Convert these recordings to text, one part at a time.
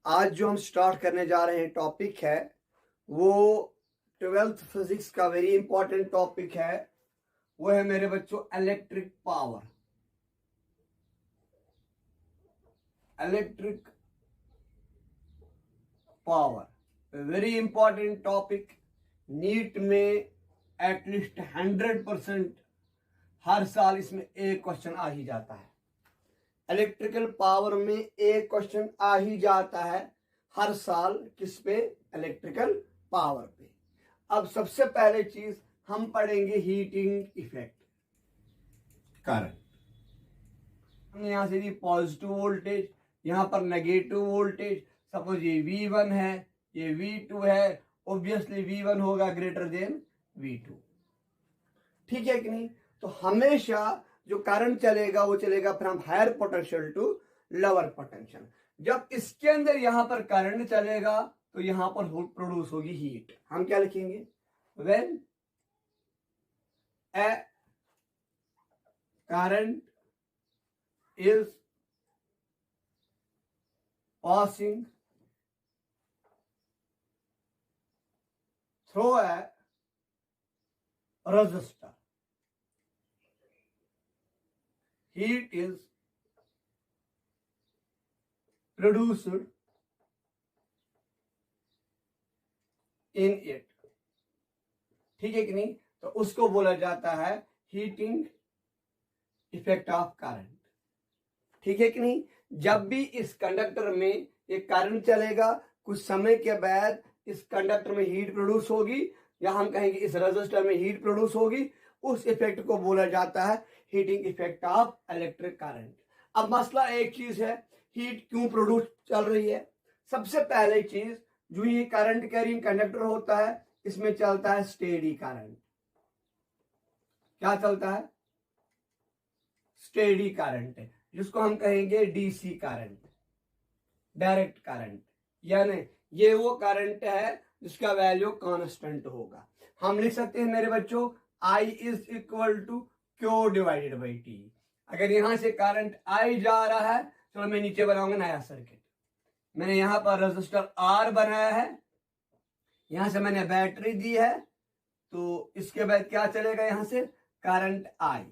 आज जो हम स्टार्ट करने जा रहे हैं टॉपिक है वो 12th फिजिक्स का वेरी इंपॉर्टेंट टॉपिक है। वो है मेरे बच्चों electric power. Electric power very important topic. NEET में एटलीस्ट 100% हर साल इसमें एक क्वेश्चन आ ही जाता है। इलेक्ट्रिकल पावर में एक क्वेश्चन आ ही जाता है हर साल। किस पे? इलेक्ट्रिकल पावर पे। अब सबसे पहले चीज हम पढ़ेंगे हीटिंग इफेक्ट करंट। हमने यहां से दी पॉजिटिव वोल्टेज, यहां पर नेगेटिव वोल्टेज। सपोज ये V1 है, ये V2 है, ऑब्वियसली V1 होगा ग्रेटर देन V2। ठीक है कि नहीं? तो हमेशा जो करंट चलेगा वो चलेगा from higher potential to lower potential. जब इसके अंदर यहां पर करंट चलेगा तो यहां पर प्रोड्यूस होगी हीट। हम क्या लिखेंगे? When A current is passing through a resistor, heat is produced in it। ठीक है कि नहीं? तो उसको बोला जाता है हीटिंग इफेक्ट ऑफ करंट। ठीक है कि नहीं? जब भी इस कंडक्टर में एक करंट चलेगा, कुछ समय के बाद इस कंडक्टर में हीट प्रोड्यूस होगी, या हम कहेंगे इस रेजिस्टर में हीट प्रोड्यूस होगी। उस इफेक्ट को बोला जाता है heating effect of electric current. अब मसला एक चीज है, हीट क्यों प्रोड्यूस चल रही है? सबसे पहले चीज, जो ये करंट कैरिंग कंडक्टर होता है इसमें चलता है स्टेडी करंट। क्या चलता है? स्टेडी करंट, जिसको हम कहेंगे डीसी करंट, डायरेक्ट करंट। यानी ये वो करंट है जिसका वैल्यू कांस्टेंट होगा। हम लिख सकते हैं मेरे बच्चों I is equal to Q divided by T। अगर यहां से करंट I जा रहा है, चलो मैं नीचे बनाऊंगा नया सर्किट। मैंने यहां पर रेजिस्टर R बनाया है, यहां से मैंने बैटरी दी है, तो इसके बाद क्या चलेगा? यहां से करंट I।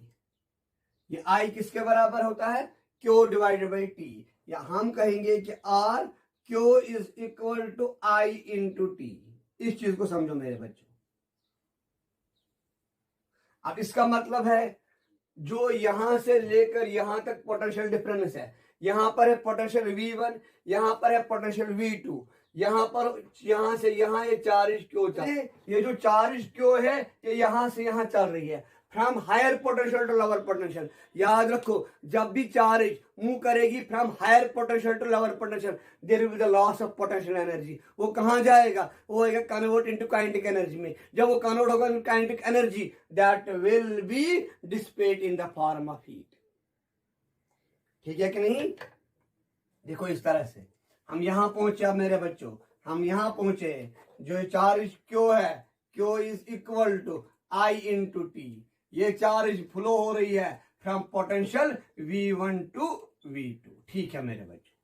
ये I किसके बराबर होता है? Q divided by T। या हम कहेंगे कि R Q is equal to I into T। इस चीज को समझो मेरे बच्चों। अब इसका मतलब है जो यहां से लेकर यहां तक पोटेंशियल डिफरेंस है, यहां पर है पोटेंशियल V1, यहां पर है पोटेंशियल V2, यहां पर यहां से यहां ये चार्ज क्यों चल रही है? ये जो चार्ज क्यों है ये यहां से यहां चल रही है from higher potential to lower potential. याद रखो, जब भी चार्ज मूव करेगी from higher potential to lower potential, there will be the loss of potential energy. वो कहां जाएगा? वो होगा कन्वर्ट इनटू काइनेटिक एनर्जी में। जब वो कन्वर्ट होगा into kinetic energy, that will be dissipate in the form of heat. ठीक है कि नहीं? देखो इस तरह से हम यहां पहुंचे। अब मेरे बच्चों हम यहां पहुंचे, जो चार्ज क्यों है, क्यों is equal to I into T. ये चार्ज फ्लो हो रही है from potential V1 to V2। ठीक है मेरे बच्चों,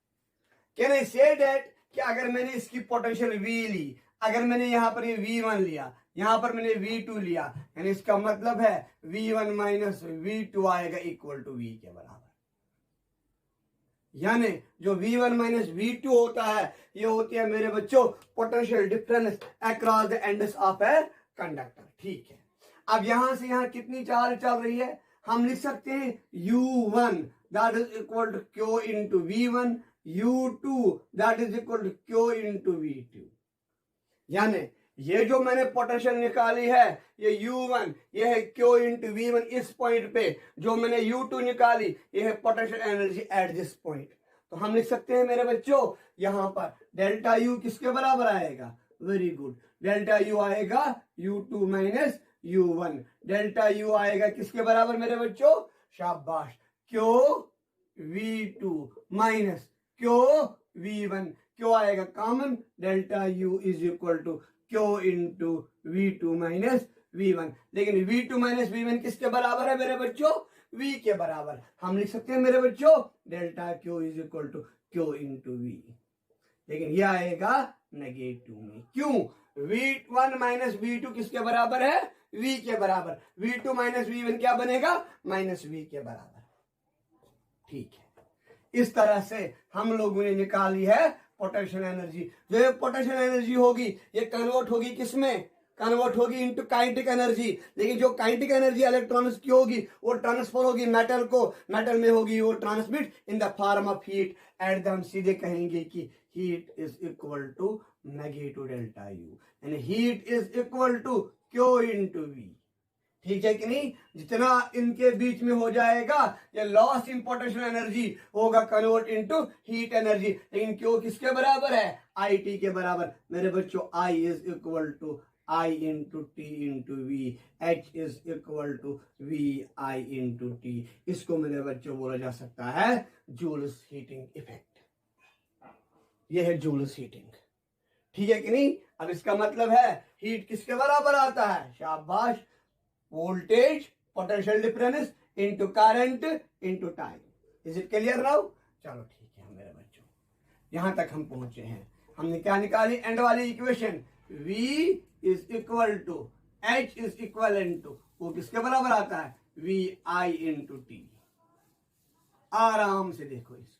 कैन आई से दैट कि अगर मैंने इसकी पोटेंशियल V ली, अगर मैंने यहां पर ये V1 लिया, यहां पर मैंने V2 लिया, यानी इसका मतलब है V1 माइनस V2 आएगा इक्वल टू V के बराबर। यानी जो V1 माइनस V2 होता है, ये होती है मेरे बच्चों potential difference across the ends of a conductor. ठीक है, अब यहां से यहां कितनी चार्ज चल रही है? हम लिख सकते हैं U1 that is equal to Q into V1, U2 that is equal to Q into V2। यानी ये जो मैंने पोटेंशियल निकाली है, ये U1, ये है Q इंटू V1। इस पॉइंट पे जो मैंने U2 निकाली, ये है potential energy at this point. तो हम लिख सकते हैं मेरे बच्चों यहां पर डेल्टा U किसके बराबर आएगा? वेरी गुड, डेल्टा U आएगा U2 minus U1। Delta U आएगा किसके बराबर मेरे बच्चों? शाबाश, Q V2 minus Q V1। क्यों आएगा common? Delta U is equal to Q into V2 minus V1। लेकिन V2 माइनस V1 किसके बराबर है मेरे बच्चों? V के बराबर। हम लिख सकते हैं मेरे बच्चों delta Q is equal to Q into V। लेकिन ये आएगा नेगेटिव में। क्यों? V1 माइनस V2 किसके बराबर है? V के बराबर। V2 माइनस V1 क्या बनेगा? माइनस V के बराबर। ठीक है, इस तरह से हम लोगों ने निकाली है पोटेंशियल एनर्जी। जो ये पोटेंशियल एनर्जी होगी ये कन्वर्ट होगी किसमें? कन्वर्ट होगी इनटू काइनेटिक एनर्जी। लेकिन जो काइनेटिक एनर्जी इलेक्ट्रॉन्स की होगी वो ट्रांसफर होगी मेटल को, मेटल में होगी वो transmit in the form of heat. At the हम सीधे कहेंगे कि heat is equal to negative delta U, यानी heat is equal to Q into V. ठीक है कि नहीं? जितना इनके बीच में हो जाएगा ये लॉस इन पोटेंशियल एनर्जी होगा कन्वर्ट इनटू हीट एनर्जी। लेकिन क्यों किसके बराबर है? आई टी के बराबर। मेरे बच्चों I is equal to I into T into V, H is equal to V I into T. इसको मेरे बच्चों बोला जा सकता है जूल्स हीटिंग इफेक्ट। यह है जूल्स हीटिंग। ठीक है कि नहीं? अब इसका मतलब है हीट किसके बराबर आता है? शाबाश, voltage potential difference into current into time. Is it clear now? चलो ठीक है मेरे बच्चों, यहां तक हम पहुंचे हैं। हमने क्या निकाली? एंड वाली equation V is equal to H is equal to, वो किसके बराबर आता है? V I into T. आराम से देखो इसको।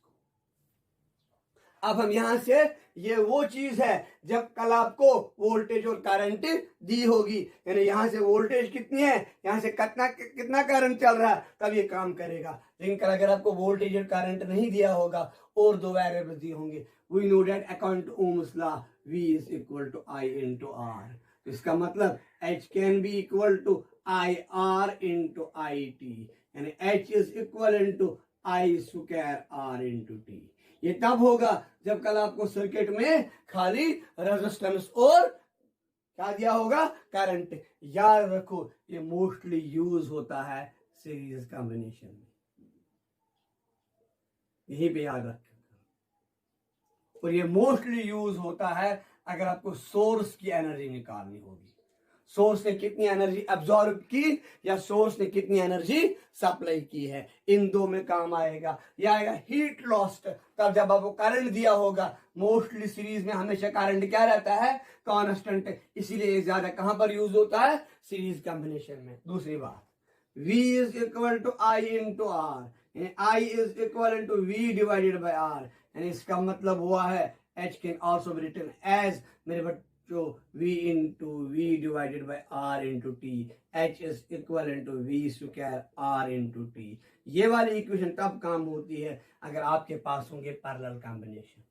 अब हम यहां से, ये वो चीज है जब कल आपको वोल्टेज और करंट दी होगी, यानी यहां से वोल्टेज कितनी है, यहां से कितना करंट चल रहा है, तब ये काम करेगा। लेकिन कल अगर आपको वोल्टेज और करंट नहीं दिया होगा और दो वेरिएबल दिए होंगे, we know that according to Ohm's law V is equal to I into R। तो इसका मतलब H can be equal to IR into IT, यानी H is equal to I square R into T। ये तब होगा जब कल आपको सर्किट में खाली रेजिस्टेंस और क्या दिया होगा? करंट। याद रखो ये मोस्टली यूज होता है सीरीज कॉम्बिनेशन में, यहीं पे याद रखें। और ये मोस्टली यूज होता है अगर आपको सोर्स की एनर्जी निकालनी होगी। सोर्स ने कितनी एनर्जी एब्जॉर्ब की या सोर्स ने कितनी एनर्जी सप्लाई की है, इन दो में काम आएगा। या आएगा हीट लॉस्ट, तब जब आपको करंट दिया होगा। मोस्टली सीरीज में हमेशा करंट क्या रहता है? कांस्टेंट। इसीलिए ज्यादा कहां पर यूज होता है? सीरीज कॉम्बिनेशन में। दूसरी बात, V is equal to I into R, I is equal to V divided by R. यानी इसका मतलब हुआ है H can also be written as, मेरे बच्चों, V into V divided by R into T. H is equal to V square R into T. ये वाली equation तब काम होती है अगर आपके पास होंगे पैरेलल कॉम्बिनेशन।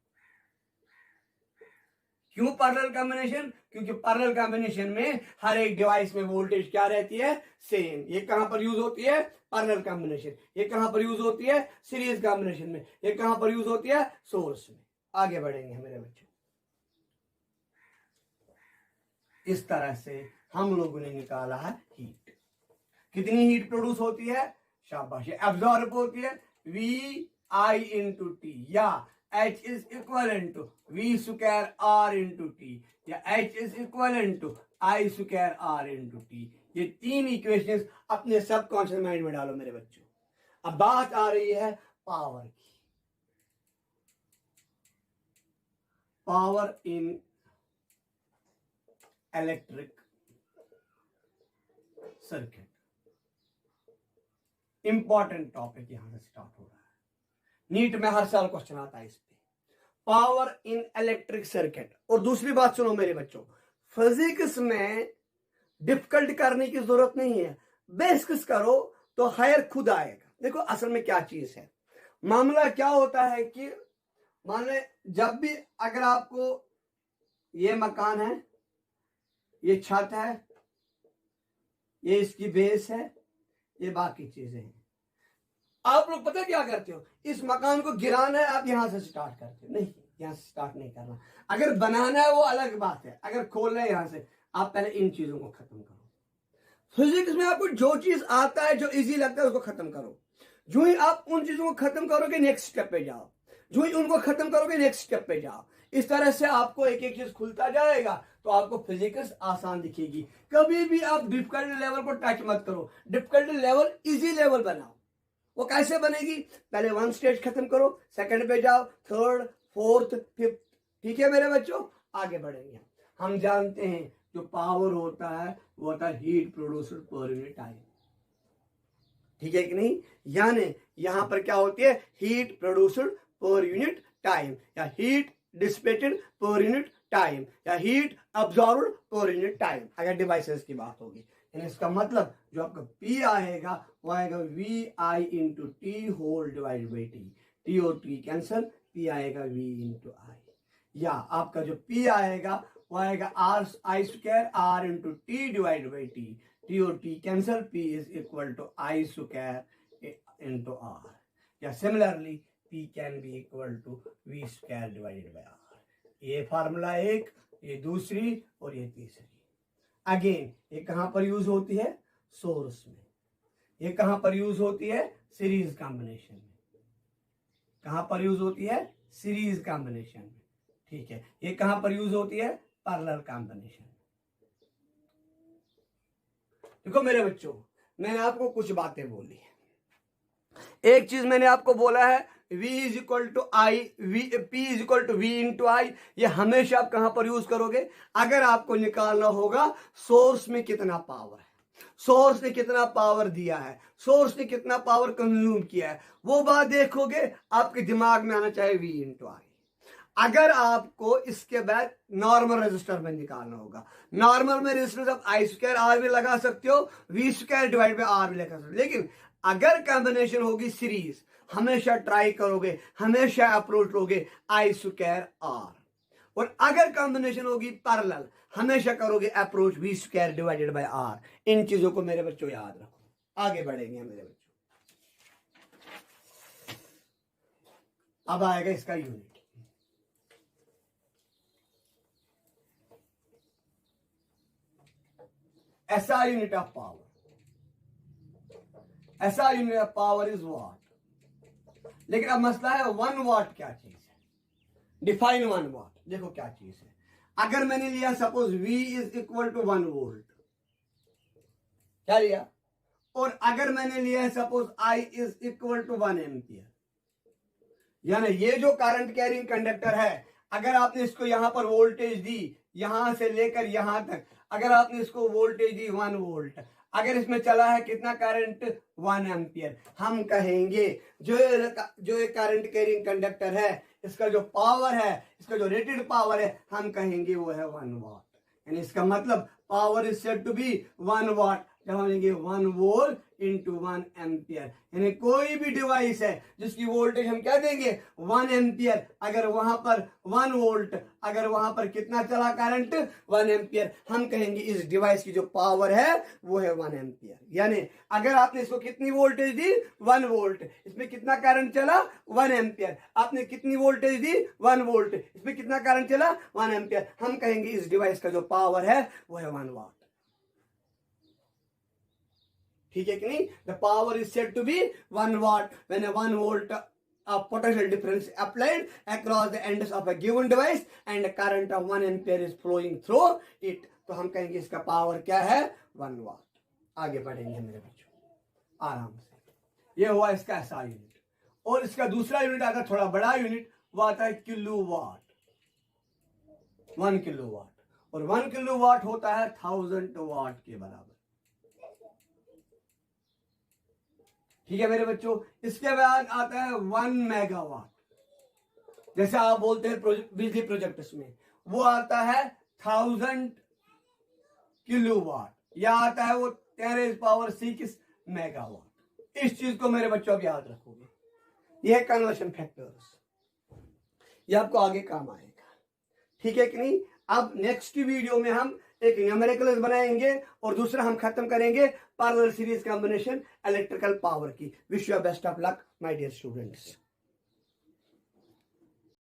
क्यों पैरेलल कॉम्बिनेशन? क्योंकि पैरेलल कॉम्बिनेशन में हर एक डिवाइस में वोल्टेज क्या रहती है? सेम। ये कहां पर यूज होती है? Parallel combination. ये कहां पर यूज होती है? सीरीज कॉम्बिनेशन में। ये कहां पर यूज होती है? सोर्स में। आगे बढ़ेंगे मेरे बच्चों। इस तरह से हम लोगों ने निकाला है हीट। कितनी हीट प्रोड्यूस होती है? शाबाश, एब्जॉर्ब होती है वी आई इंटू टी, या H is equal to V square R into T, या H is equal to I square R into T. ये तीन इक्वेशंस अपने सबकॉन्शियस माइंड में डालो मेरे बच्चों। अब बात आ रही है पावर की। Power in electric circuit, important topic यहां से स्टार्ट हो रहा है। नीट में हर साल क्वेश्चन आता है इस पे, पावर इन इलेक्ट्रिक सर्किट। और दूसरी बात सुनो मेरे बच्चों, फिजिक्स में डिफिकल्ट करने की जरूरत नहीं है, बेसिक्स करो तो हायर खुद आएगा। देखो असल में क्या चीज है, मामला क्या होता है कि मान ले जब भी अगर आपको ये मकान है, ये छत है, ये इसकी बेस है, ये बाकी चीजें हैं, आप लोग पता क्या करते हो? इस मकान को गिराना है, आप यहां से स्टार्ट करते हो। नहीं, यहां से स्टार्ट नहीं करना। अगर बनाना है वो अलग बात है, अगर खोलना है यहां से, आप पहले इन चीजों को खत्म करो। फिजिक्स में आपको जो चीज आता है, जो इजी लगता है, उसको खत्म करो। जो ही आप उन चीजों को खत्म करोगे नेक्स्ट स्टेप पे जाओ, जो ही उनको खत्म करोगे नेक्स्ट स्टेप पे जाओ। इस तरह से आपको एक एक चीज खुलता जाएगा तो आपको फिजिक्स आसान दिखेगी। कभी भी आप डिफिकल्ट लेवल को टच मत करो, डिफिकल्ट लेवल इजी लेवल बनाओ। वो कैसे बनेगी? पहले वन स्टेज खत्म करो, सेकंड पे जाओ, थर्ड, फोर्थ, फिफ्थ, ठीक है मेरे बच्चों, आगे बढ़ेंगे। हम जानते हैं जो पावर होता है वो होता है heat produced per unit time, ठीक है कि नहीं। यानी यहां पर क्या होती है, heat produced per unit time, या heat dissipated per unit time, या heat absorbed per unit time, अगर डिवाइसेस की बात होगी। यानी इसका मतलब जो आपका P आएगा वो आएगा VI into T whole divide by T, T और टी कैंसल, P आएगा V इंटू आई, या आपका जो P आएगा वो आएगा R I square R into T divide by T, T और T cancel, P is equal to I square into R, या similarly P can be equal to V square divided by R। ये formula एक, ये दूसरी और ये तीसरी। Again ये कहां पर यूज होती है, सोर्स में। ये कहां पर यूज होती है, सीरीज कॉम्बिनेशन में। कहां पर यूज होती है, सीरीज कॉम्बिनेशन में, ठीक है। ये कहां पर यूज होती है, पैरेलल कॉम्बिनेशन में। देखो मेरे बच्चों, मैंने आपको कुछ बातें बोली है। एक चीज मैंने आपको बोला है V is equal to I, P is equal to V into I. ये हमेशा आप कहां पर यूज करोगे, अगर आपको निकालना होगा सोर्स में कितना पावर है, सोर्स ने कितना पावर दिया है, सोर्स ने कितना पावर कंज्यूम किया है, वो बात देखोगे, आपके दिमाग में आना चाहिए V इंटू आई। अगर आपको इसके बाद नॉर्मल रेजिस्टर में निकालना होगा, नॉर्मल में रेजिस्टेंस आप I स्क्वायर R भी लगा सकते हो, V square divide by R भी लगा सकते हो। लेकिन अगर कॉम्बिनेशन होगी सीरीज, हमेशा ट्राई करोगे, हमेशा अप्रोच लोगे I स्क्वायर R, और अगर कॉम्बिनेशन होगी पैरेलल, हमेशा करोगे approach V square divided by R। इन चीजों को मेरे बच्चों याद रखो। आगे बढ़ेंगे मेरे बच्चों। अब आएगा इसका unit. SI unit of power, SI unit of power is what. लेकिन अब मसला है 1 वाट क्या चीज है, डिफाइन 1 वाट। देखो क्या चीज है, अगर मैंने लिया suppose V is equal to 1 volt, क्या लिया, और अगर मैंने लिया है suppose I is equal to 1 ampere, यानी ये जो करंट कैरिंग कंडक्टर है, अगर आपने इसको यहां पर वोल्टेज दी, यहां से लेकर यहां तक, अगर आपने इसको वोल्टेज दी 1 वोल्ट, अगर इसमें चला है कितना करंट, 1 एम्पियर, हम कहेंगे जो ये करंट कैरिंग कंडक्टर है, इसका जो पावर है, इसका जो रेटेड पावर है, हम कहेंगे वो है 1 वाट। यानी इसका मतलब power is said to be 1 watt, जब हम लेंगे 1 वोल्ट इंटू 1 एम्पियर। यानी कोई भी डिवाइस है जिसकी वोल्टेज हम क्या देंगे, 1 एम्पियर, अगर वहां पर 1 वोल्ट, अगर वहां पर कितना चला करंट, 1 एम्पियर, हम कहेंगे इस डिवाइस की जो पावर है वो है 1 एम्पियर। यानी अगर आपने इसको कितनी वोल्टेज दी, 1 वोल्ट, इसमें कितना करंट चला, 1 एम्पियर, आपने कितनी वोल्टेज दी, 1 वोल्ट, इसमें कितना करंट चला, 1 एम्पियर, हम कहेंगे इस डिवाइस का जो पावर है वो है 1 वाट। ठीक है कि नहीं। The power is said to be 1 watt when a 1 volt potential difference applied across the ends of a given device and a current of 1 ampere is flowing through it। तो हम कहेंगे इसका पावर क्या है, 1 वाट। आगे बढ़ेंगे मेरे बच्चों आराम से। ये हुआ इसका ऐसा यूनिट, और इसका दूसरा यूनिट आता है थोड़ा बड़ा यूनिट, वो आता है किलोवाट, 1 किलोवाट, और 1 किलोवाट होता है 1000 वाट के बराबर। ठीक है मेरे बच्चों। इसके बाद आता है 1 मेगावाट, जैसे आप बोलते हैं बिजली प्रोजेक्ट्स में, वो आता है 1000 किलोवाट, या आता है वो 10⁻⁶ मेगावाट। इस चीज को मेरे बच्चों अब याद रखोगे, ये है कन्वर्शन फैक्टर्स, ये आपको आगे काम आएगा। ठीक है कि नहीं। अब नेक्स्ट वीडियो में हम एक न्यूमेरिकल्स बनाएंगे, और दूसरा हम खत्म करेंगे parallel series combination electrical power की। Wish you best of luck my dear students.